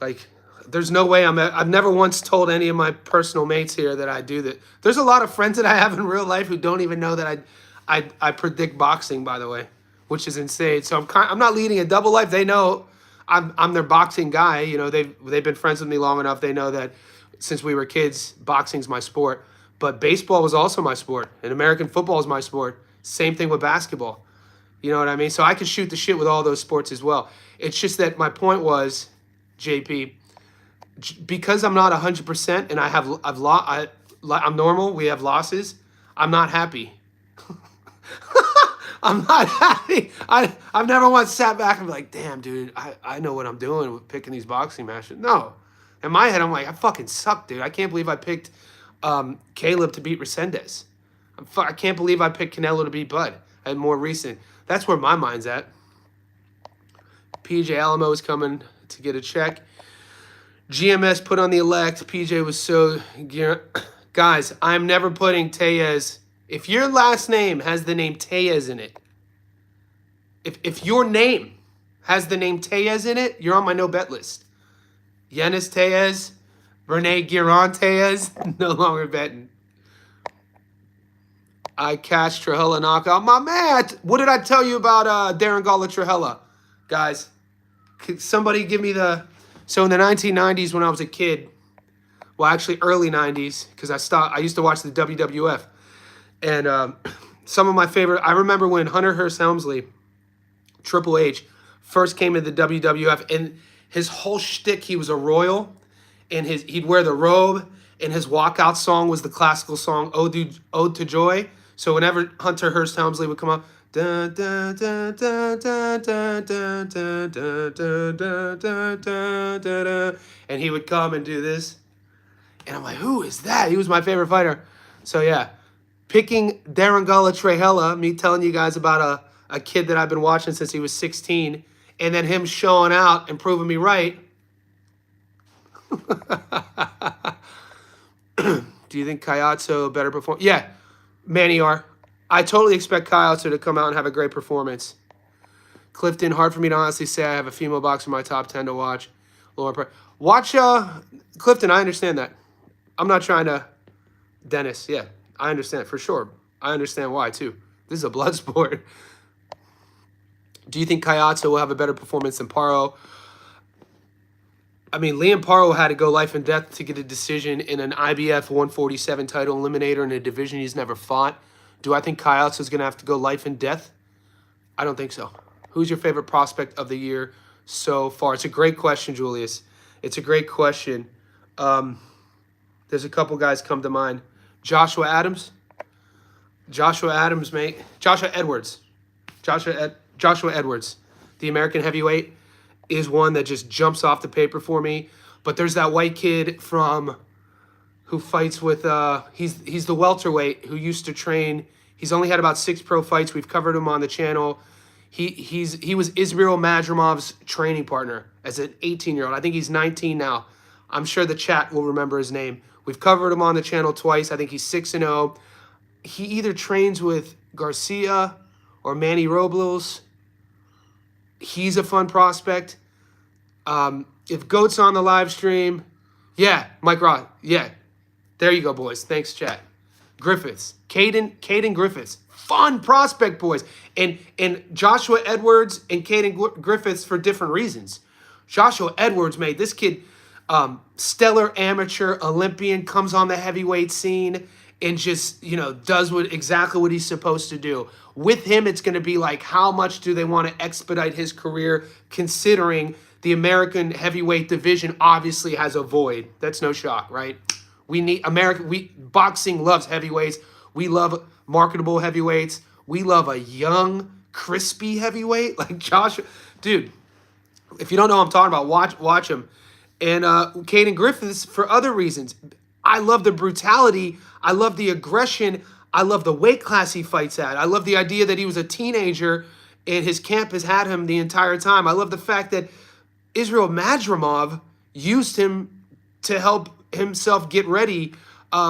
Like, there's no way I've never once told any of my personal mates here that I do that. There's a lot of friends that I have in real life who don't even know that I predict boxing, by the way, which is insane. So I'm not leading a double life. They know I'm their boxing guy. They've been friends with me long enough. They know that since we were kids, boxing's my sport. But baseball was also my sport, and American football is my sport. Same thing with basketball. You know what I mean? So I can shoot the shit with all those sports as well. It's just that my point was, JP, because I'm not 100% and I'm normal. We have losses. I'm not happy. I'm not happy. I've never once sat back and be like, damn, dude, I know what I'm doing with picking these boxing matches. No. In my head, I'm like, I fucking suck, dude. I can't believe I picked Caleb to beat Resendez. I can't believe I picked Canelo to beat Bud. And more recent. That's where my mind's at. PJ Alamo is coming to get a check. GMS put on the elect. PJ was so... Guys, I'm never putting Tellez. If your last name has the name Tellez in it, if your name has the name Tellez in it, you're on my no-bet list. Yenis Tellez, Rene Guiron Tellez, no longer betting. I catch Trujillo knockout. My man, what did I tell you about Darren Gala Trujillo? Guys, could somebody give me the... So in the 1990s when I was a kid, well, actually early 90s, because I used to watch the WWF. And some of my favorite... I remember when Hunter Hearst Helmsley, Triple H, first came into the WWF, and his whole shtick, he was a royal, and he'd wear the robe, and his walkout song was the classical song Ode to Joy. So whenever Hunter Hearst Helmsley would come up, and he would come and do this. And I'm like, who is that? He was my favorite fighter. So yeah, picking Darren Gala Trujillo, me telling you guys about a kid that I've been watching since he was 16, and then him showing out and proving me right. Do you think Kayatso better perform? Yeah, Maniar. I totally expect Kayatso to come out and have a great performance. Clifton, hard for me to honestly say I have a female boxer in my top 10 to watch. Watch Clifton, I understand that. I'm not trying to... Dennis, yeah, I understand for sure. I understand why, too. This is a blood sport. Do you think Kayatsa will have a better performance than Paro? I mean, Liam Paro had to go life and death to get a decision in an IBF 147 title eliminator in a division he's never fought. Do I think Kayatsa is going to have to go life and death? I don't think so. Who's your favorite prospect of the year so far? It's a great question, Julius. It's a great question. There's a couple guys come to mind. Joshua Adams. Joshua Adams, mate. Joshua Edwards. Joshua Edwards, the American heavyweight, is one that just jumps off the paper for me. But there's that white kid who fights with he's the welterweight who used to train. He's only had about 6 pro fights. We've covered him on the channel. He was Israel Madrimov's training partner as an 18-year-old. I think he's 19 now. I'm sure the chat will remember his name. We've covered him on the channel twice. I think he's 6-0. He either trains with Garcia or Manny Robles. He's a fun prospect. If Goat's on the live stream, yeah, Mike Roth, yeah. There you go, boys. Thanks, chat. Griffiths. Caden Griffiths. Fun prospect, boys. And Joshua Edwards and Caden Griffiths for different reasons. Joshua Edwards made this kid stellar amateur Olympian, comes on the heavyweight scene and just, does exactly what he's supposed to do. With him, it's going to be like, how much do they want to expedite his career, considering the American heavyweight division obviously has a void. That's no shock, right? We need boxing loves heavyweights. We love marketable heavyweights. We love a young, crispy heavyweight like Joshua. Dude, if you don't know what I'm talking about, watch him. And Caden Griffiths for other reasons. I love the brutality. I love the aggression. I love the weight class he fights at. I love the idea that he was a teenager and his camp has had him the entire time. I love the fact that Israel Madrimov used him to help himself get ready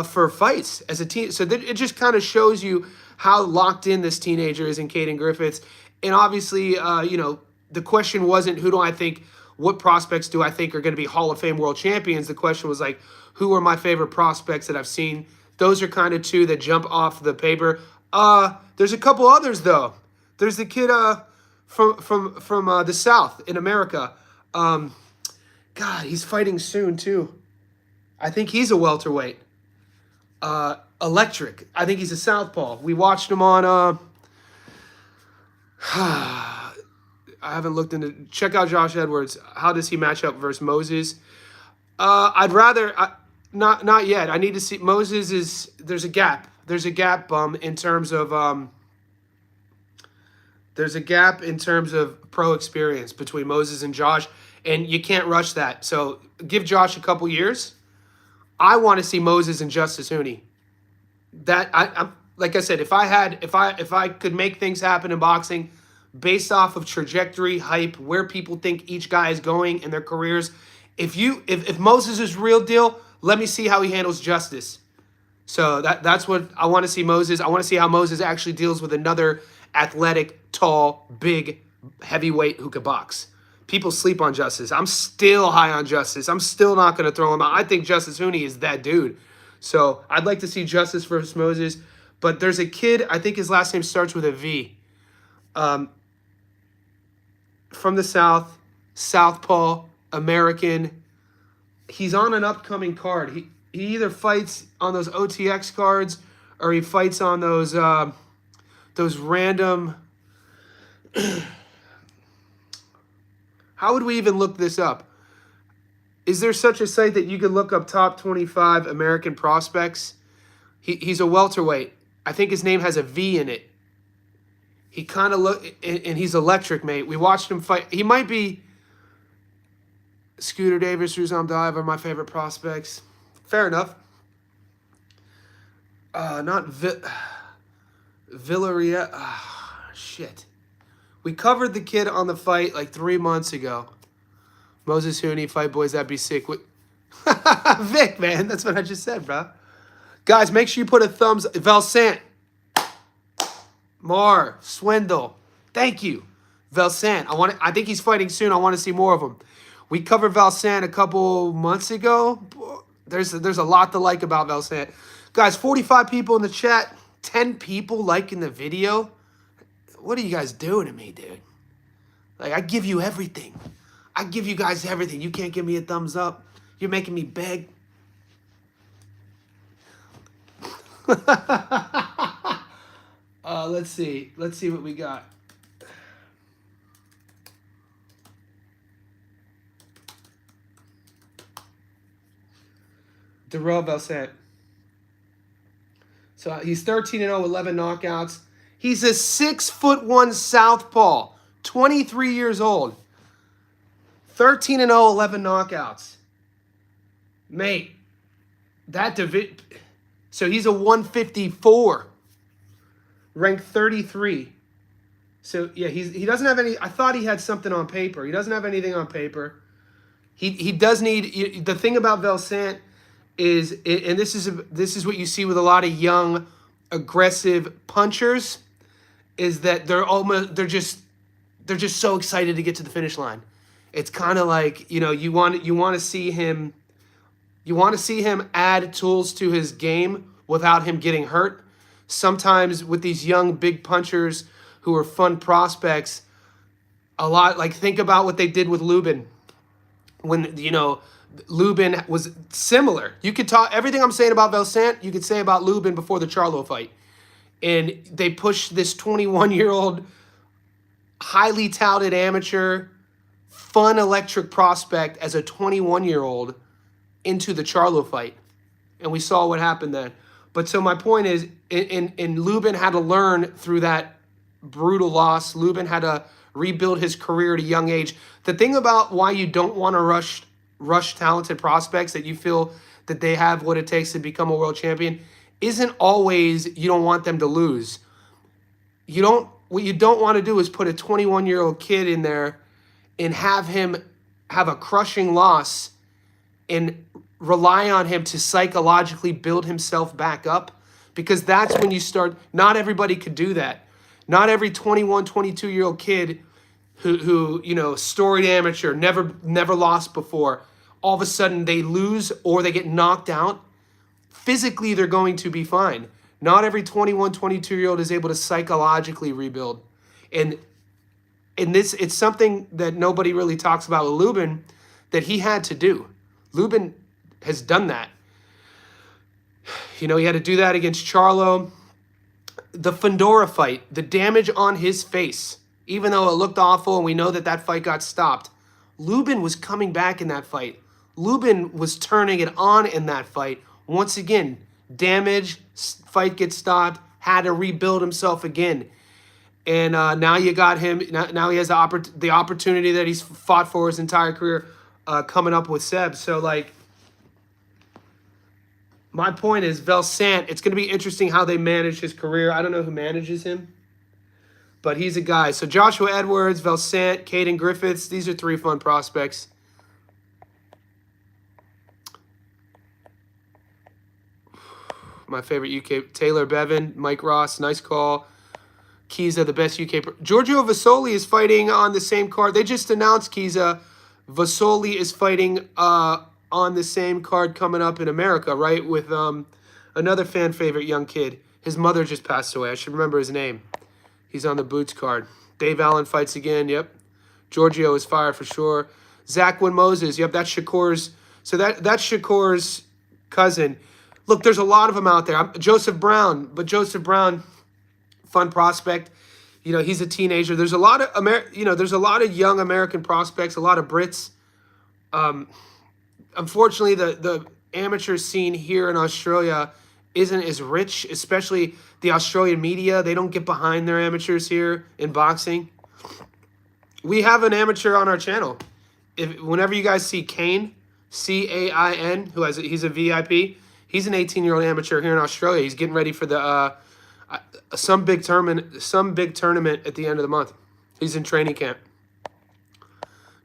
for fights as a teen. So it just kind of shows you how locked in this teenager is in Caden Griffiths. And obviously, the question wasn't what prospects do I think are going to be Hall of Fame world champions. The question was like, who are my favorite prospects that I've seen? Those are kind of two that jump off the paper. There's a couple others though. There's the kid from the South in America. God, he's fighting soon too. I think he's a welterweight. Electric. I think he's a southpaw. We watched him on. I haven't looked into. Check out Josh Edwards. How does he match up versus Moses? I'd rather not yet. I need to see. Moses is there's a gap. There's a gap in terms of there's a gap in terms of pro experience between Moses and Josh, and you can't rush that. So give Josh a couple years. I want to see Moses and Justice Hooney. That I'm like I said, if I could make things happen in boxing based off of trajectory, hype, where people think each guy is going in their careers, if Moses is real deal, let me see how he handles Justice. So that's what I want to see Moses. I want to see how Moses actually deals with another athletic, tall, big heavyweight who could box. People sleep on Justice. I'm still high on Justice. I'm still not going to throw him out. I think Justice Hooney is that dude. So I'd like to see Justice versus Moses. But there's a kid, I think his last name starts with a V. From the South, southpaw, American. He's on an upcoming card. He either fights on those OTX cards or he fights on those random... How would we even look this up? Is there such a site that you could look up top 25 American prospects? He's a welterweight. I think his name has a V in it. He kind of and he's electric, mate. We watched him fight. He might be Scooter Davis, Ruzam Dive are my favorite prospects. Fair enough. Not Villarreal. Shit. We covered the kid on the fight like 3 months ago. Moses Hooney, Fight Boys, that'd be sick. Vic, man, that's what I just said, bro. Guys, make sure you put a thumbs up. Valsant. Mar. Swindle. Thank you. Valsant. I think he's fighting soon. I want to see more of him. We covered Valsant a couple months ago. There's a lot to like about Valsant. Guys, 45 people in the chat, 10 people liking the video. What are you guys doing to me, dude? Like, I give you everything. I give you guys everything. You can't give me a thumbs up. You're making me beg. Let's see. Let's see what we got. Darrell Valsant. So he's 13-0, 11 knockouts. He's a 6'1" southpaw, 23 years old. 13-0, 11 knockouts. Mate, that division. So he's a 154, ranked 33. So yeah, he doesn't have any. I thought he had something on paper. He doesn't have anything on paper. He does need. The thing about Valsant is, and this is what you see with a lot of young, aggressive punchers, is that they're just so excited to get to the finish line. It's kind of like, you want to see him. You want to see him add tools to his game without him getting hurt. Sometimes with these young big punchers who are fun prospects, a lot, like, think about what they did with Lubin. When, Lubin was similar. You could talk everything I'm saying about Valsant, you could say about Lubin before the Charlo fight. And they pushed this 21-year-old, highly touted amateur, fun electric prospect as a 21-year-old into the Charlo fight. And we saw what happened then. But so my point is, and Lubin had to learn through that brutal loss. Lubin had to rebuild his career at a young age. The thing about why you don't want to rush talented prospects, that you feel that they have what it takes to become a world champion, isn't always you don't want them to lose. What you don't want to do is put a 21-year-old kid in there and have him have a crushing loss and rely on him to psychologically build himself back up, because that's when you start. Not everybody could do that. Not every 21, 22-year-old kid who storied amateur, never lost before, all of a sudden they lose or they get knocked out. Physically, they're going to be fine. Not every 21, 22-year-old is able to psychologically rebuild. And it's something that nobody really talks about with Lubin that he had to do. Lubin has done that. He had to do that against Charlo. The Fundora fight, the damage on his face, even though it looked awful and we know that fight got stopped, Lubin was coming back in that fight. Lubin was turning it on in that fight. Once again, damage, fight gets stopped, had to rebuild himself again. And now you got him. Now he has the opportunity that he's fought for his entire career coming up with Seb. So, like, my point is, Valsant, it's going to be interesting how they manage his career. I don't know who manages him, but he's a guy. So Joshua Edwards, Valsant, Caden Griffiths, these are three fun prospects. My favorite UK, Taylor Bevan, Mike Ross, nice call. Kiza, the best UK. Giorgio Vasoli is fighting on the same card. They just announced Kiza. Vasoli is fighting on the same card coming up in America, right? With another fan favorite young kid. His mother just passed away. I should remember his name. He's on the Boots card. Dave Allen fights again. Yep. Giorgio is fired for sure. Zach Wynn Moses. Yep, that's Shakur's. So that's Shakur's cousin. Look, there's a lot of them out there. Joseph Brown, fun prospect. He's a teenager. There's a lot of there's a lot of young American prospects, a lot of Brits. Unfortunately, the amateur scene here in Australia isn't as rich, especially the Australian media. They don't get behind their amateurs here in boxing. We have an amateur on our channel. Whenever you guys see Cain, C-A-I-N, he's a VIP. He's an 18-year-old amateur here in Australia. He's getting ready for the some big tournament at the end of the month. He's in training camp.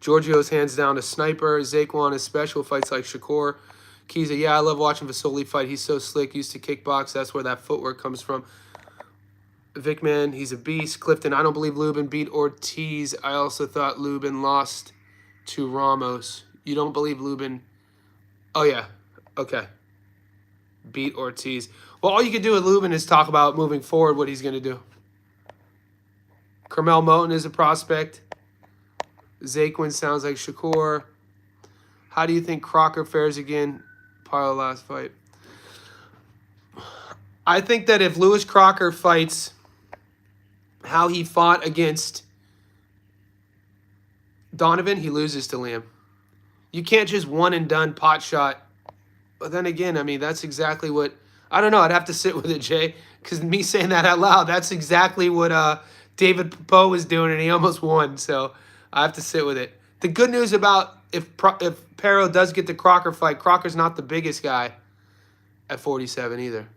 Giorgio's hands down a sniper. Zaquan is special, fights like Shakur. Kiza, yeah, I love watching Vasoli fight. He's so slick, used to kickbox. That's where that footwork comes from. Vickman, he's a beast. Clifton, I don't believe Lubin beat Ortiz. I also thought Lubin lost to Ramos. You don't believe Lubin? Oh, yeah. Okay. Beat Ortiz. Well, all you can do with Lubin is talk about moving forward what he's going to do. Carmel Moten is a prospect. Zaquin sounds like Shakur. How do you think Crocker fares again? Paro last fight. I think that if Lewis Crocker fights how he fought against Donovan, he loses to Liam. You can't just one and done pot shot. But then again, I mean, that's exactly what, I don't know, I'd have to sit with it, Jay, because me saying that out loud, that's exactly what David Papo was doing, and he almost won. So I have to sit with it. The good news about if Paro does get the Crocker fight, Crocker's not the biggest guy at 47 either.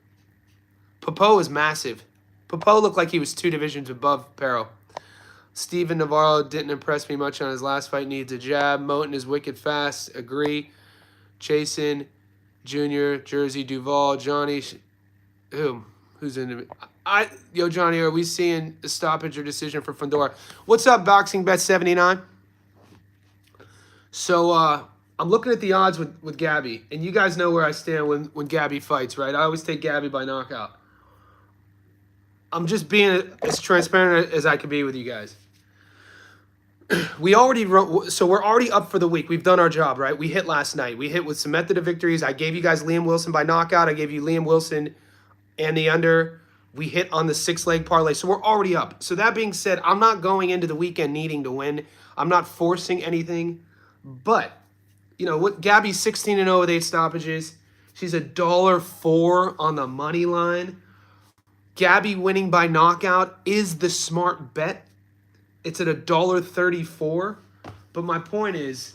Papo is massive. Papo looked like he was 2 divisions above Paro. Steven Navarro didn't impress me much on his last fight. Needs a jab. Moten is wicked fast. Agree. Jason Jr., Jersey Duval, Johnny. Who's in it? Yo, Johnny, are we seeing a stoppage or decision for Fundora? What's up, Boxing Bet 79? So I'm looking at the odds with Gabby, and you guys know where I stand when Gabby fights, right? I always take Gabby by knockout. I'm just being as transparent as I can be with you guys. We're already up for the week. We've done our job, right? We hit last night. We hit with some method of victories. I gave you guys Liam Wilson by knockout. I gave you Liam Wilson and the under. We hit on the 6-leg parlay. So we're already up. So that being said, I'm not going into the weekend needing to win. I'm not forcing anything. But, you know, what Gabby's 16-0 with 8 stoppages. She's $1.04 on the money line. Gabby winning by knockout is the smart bet. It's at $1.34. But my point is,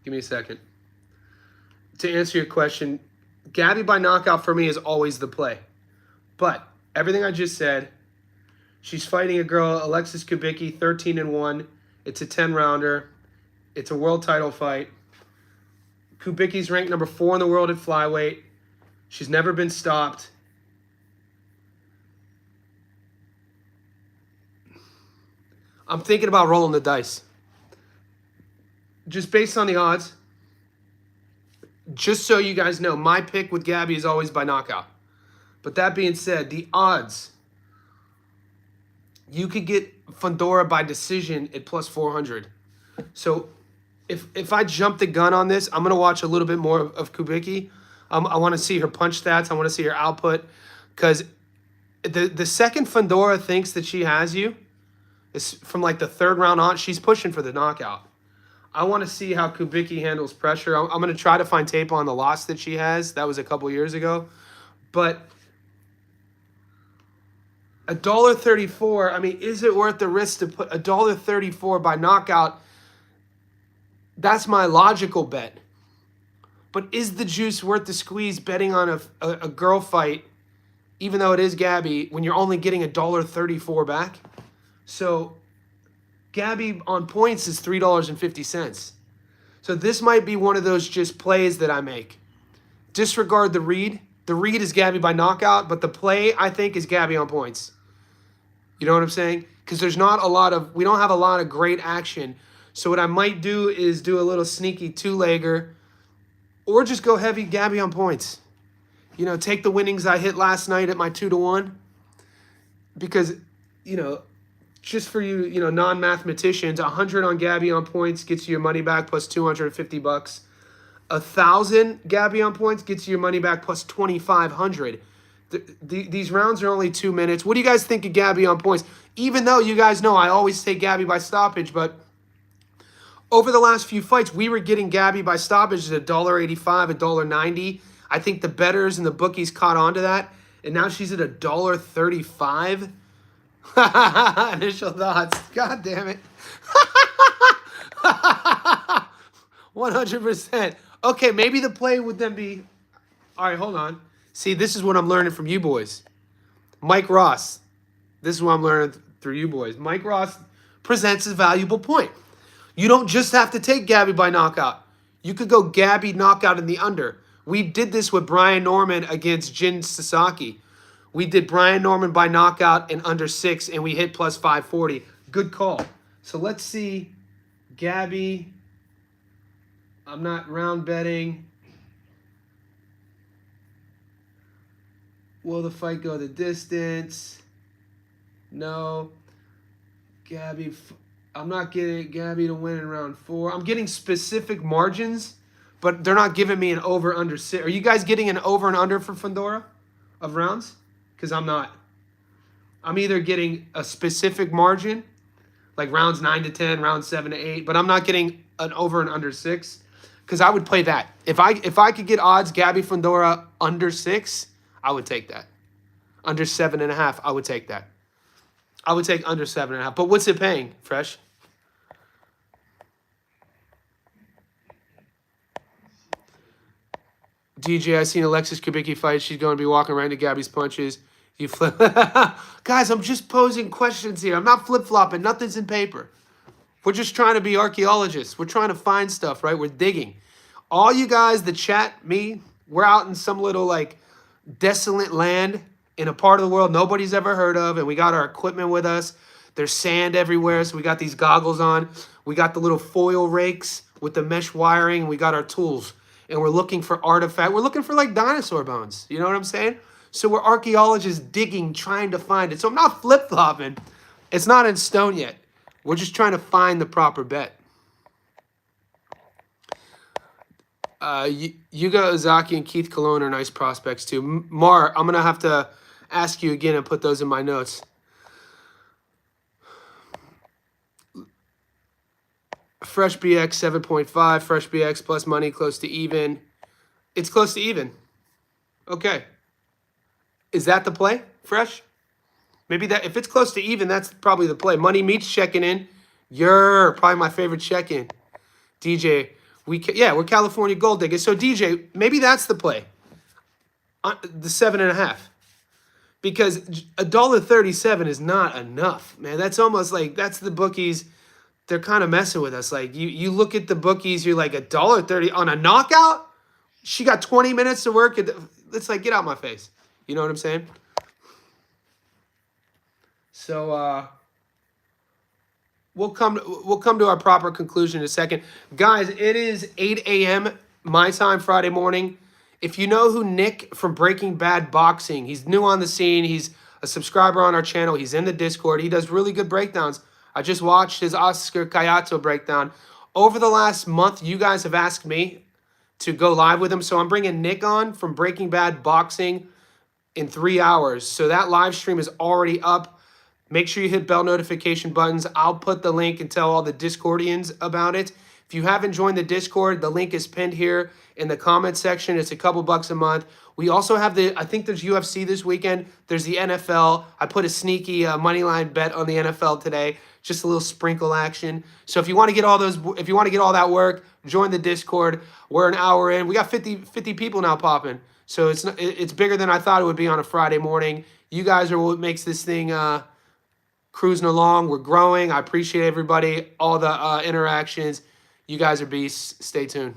give me a second. To answer your question, Gabby by knockout for me is always the play. But everything I just said, she's fighting a girl, Alexis Kubicki, 13-1. It's a 10-rounder. It's a world title fight. Kubicki's ranked number 4 in the world at flyweight. She's never been stopped. I'm thinking about rolling the dice. Just based on the odds. Just so you guys know, my pick with Gabby is always by knockout. But that being said, the odds, you could get Fondora by decision at plus 400. So if I jump the gun on this, I'm going to watch a little bit more of Kubicki. I want to see her punch stats. I want to see her output. Because the second Fondora thinks that she has you, is from like the 3rd round on, she's pushing for the knockout. I want to see how Kubicki handles pressure. I'm going to try to find tape on the loss that she has. That was a couple years ago. But $1.34, I mean, is it worth the risk to put $1.34 by knockout? That's my logical bet. But is the juice worth the squeeze betting on a girl fight, even though it is Gabby, when you're only getting $1.34 back? So Gabby on points is $3.50. So this might be one of those just plays that I make. Disregard the read. The read is Gabby by knockout, but the play, I think, is Gabby on points. You know what I'm saying? Because we don't have a lot of great action. So what I might do is do a little sneaky 2-legger or just go heavy Gabby on points. You know, take the winnings I hit last night at my 2-1. Because, you know, just for you, you know, non-mathematicians, 100 on Gabby on points gets you your money back plus $250. 1,000 Gabby on points gets you your money back plus 2,500. These rounds are only 2 minutes. What do you guys think of Gabby on points? Even though you guys know I always take Gabby by stoppage, but over the last few fights, we were getting Gabby by stoppage at $1.85, $1.90. I think the bettors and the bookies caught on to that, and now she's at $1.35. Initial thoughts. God damn it. 100%. Okay, maybe the play would then be... All right, hold on. See, this is what I'm learning from you boys. Mike Ross. This is what I'm learning through you boys. Mike Ross presents a valuable point. You don't just have to take Gabby by knockout. You could go Gabby knockout in the under. We did this with Brian Norman against Jin Sasaki. We did Brian Norman by knockout in under 6, and we hit plus 540. Good call. So let's see. Gabby. I'm not round betting. Will the fight go the distance? No. Gabby. I'm not getting Gabby to win in round 4. I'm getting specific margins, but they're not giving me an over under 6. Are you guys getting an over and under for Fundora of rounds? Because I'm not. I'm either getting a specific margin, like rounds 9 to 10, rounds 7 to 8, but I'm not getting an over and under 6, because I would play that. If I could get odds Gabby Fundora under 6, I would take that. Under 7.5, I would take that. I would take under 7.5. But what's it paying, Fresh? DJ, I seen Alexis Kubicki fight. She's going to be walking right into Gabby's punches. You flip. Guys, I'm just posing questions here. I'm not flip-flopping. Nothing's in paper. We're just trying to be archaeologists. We're trying to find stuff, right? We're digging. All you guys, the chat, me, we're out in some little, like, desolate land in a part of the world nobody's ever heard of, and we got our equipment with us. There's sand everywhere, so we got these goggles on. We got the little foil rakes with the mesh wiring, and we got our tools. And we're looking for artifact. We're looking for, like, dinosaur bones. You know what I'm saying? So we're archaeologists digging, trying to find it. So I'm not flip-flopping. It's not in stone yet. We're just trying to find the proper bet. Yuga Ozaki and Keith Cologne are nice prospects, too. Mar, I'm going to have to ask you again and put those in my notes. Fresh BX 7.5. Fresh BX plus money close to even. It's close to even. Okay. Is that the play, Fresh? Maybe that if it's close to even, that's probably the play. Money Meats checking in. You're probably my favorite check-in. DJ, we're California gold diggers. So DJ, maybe that's the play. The 7.5. Because $1.37 is not enough, man. That's almost like that's the bookies. They're kind of messing with us. Like you look at the bookies, you're like $1.30 on a knockout. She got 20 minutes to work. It's like, get out my face. You know what I'm saying? So we'll come to our proper conclusion in a second. Guys, it is 8 a.m. my time Friday morning. If you know who Nick from Breaking Bad Boxing, he's new on the scene. He's a subscriber on our channel. He's in the Discord. He does really good breakdowns. I just watched his Oscar Kayato breakdown. Over the last month, you guys have asked me to go live with him. So I'm bringing Nick on from Breaking Bad Boxing in 3 hours. So that live stream is already up. Make sure you hit bell notification buttons. I'll put the link and tell all the Discordians about it. If you haven't joined the Discord, the link is pinned here in the comment section. It's a couple bucks a month. We also have I think there's UFC this weekend. There's the NFL. I put a sneaky money line bet on the NFL today. Just a little sprinkle action. So if you want to get all that work, join the Discord. We're an hour in. We got 50 people now popping. So it's bigger than I thought it would be on a Friday morning. You guys are what makes this thing cruising along. We're growing. I appreciate everybody, all the interactions. You guys are beasts. Stay tuned.